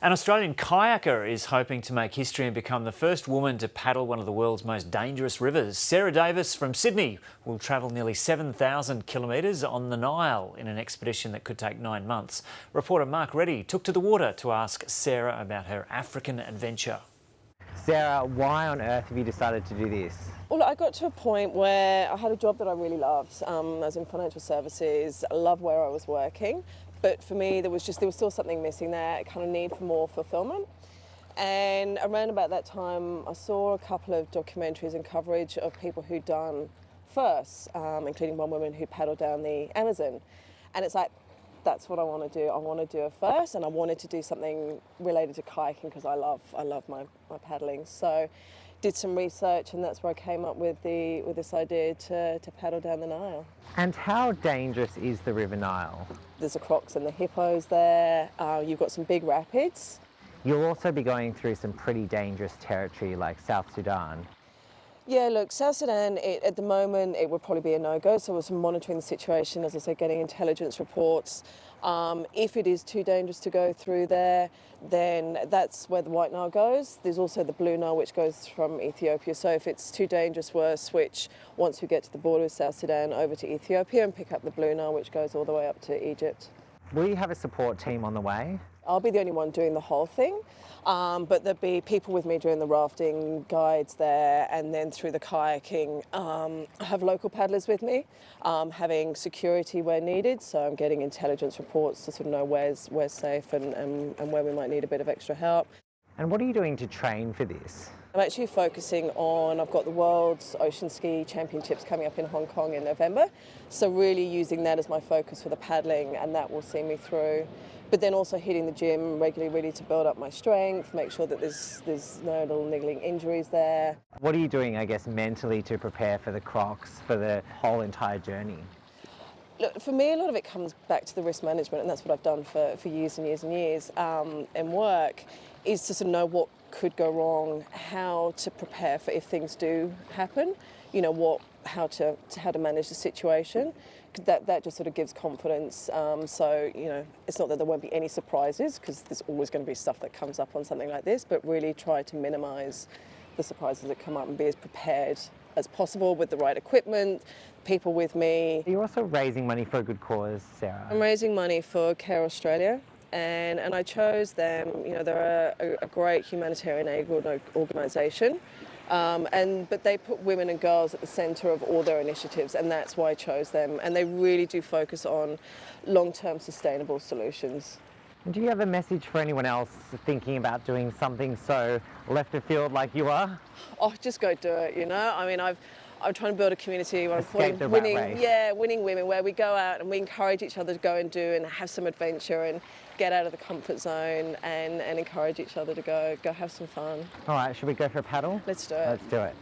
An Australian kayaker is hoping to make history and become the first woman to paddle one of the world's most dangerous rivers. Sarah Davis from Sydney will travel nearly 7,000 kilometres on the Nile in an expedition that could take 9 months. Reporter Mark Reddie took to the water to ask Sarah about her African adventure. Sarah, why on earth have you decided to do this? Well, I got to a point where I had a job that I really loved. I was in financial services. I loved where I was working, but for me there was still something missing there, a kind of need for more fulfillment. And around about that time I saw a couple of documentaries and coverage of people who'd done firsts, including one woman who paddled down the Amazon. And it's like, that's what I want to do. I want to do a first, and I wanted to do something related to kayaking because I love my paddling. So did some research, and that's where I came up with this idea to paddle down the Nile. And how dangerous is the River Nile? There's the crocs and the hippos there. You've got some big rapids. You'll also be going through some pretty dangerous territory like South Sudan. Yeah, look, South Sudan, at the moment, it would probably be a no-go, so we're monitoring the situation, as I said, getting intelligence reports. If it is too dangerous to go through there, then that's where the White Nile goes. There's also the Blue Nile, which goes from Ethiopia, so if it's too dangerous, we'll switch, once we get to the border with South Sudan, over to Ethiopia and pick up the Blue Nile, which goes all the way up to Egypt. Will you have a support team on the way? I'll be the only one doing the whole thing, but there'll be people with me doing the rafting, guides there, and then through the kayaking. I have local paddlers with me, having security where needed, so I'm getting intelligence reports to sort of know where's safe and where we might need a bit of extra help. And what are you doing to train for this? I'm actually focusing on, I've got the World's Ocean Ski Championships coming up in Hong Kong in November, so really using that as my focus for the paddling, and that will see me through. But then also hitting the gym regularly, really to build up my strength, make sure that there's no little niggling injuries there. What are you doing, I guess, mentally to prepare for the crocs, for the whole entire journey? Look, for me, a lot of it comes back to the risk management, and that's what I've done for years and years and years in work, is to sort of know what could go wrong, how to prepare for if things do happen, you know, how to manage the situation. That just sort of gives confidence. So, you know, it's not that there won't be any surprises, because there's always going to be stuff that comes up on something like this, but really try to minimise the surprises that come up and be as prepared as possible with the right equipment, people with me. You're also raising money for a good cause, Sarah. I'm raising money for Care Australia, and I chose them. You know, they're a great humanitarian aid organisation. But they put women and girls at the centre of all their initiatives, and that's why I chose them. And they really do focus on long-term sustainable solutions. And do you have a message for anyone else thinking about doing something so left of field like you are? Oh, just go do it, you know? I mean, I'm trying to build a community where I'm winning women, where we go out and we encourage each other to go and do and have some adventure and get out of the comfort zone and encourage each other to go have some fun. All right, should we go for a paddle? Let's do it. Let's do it.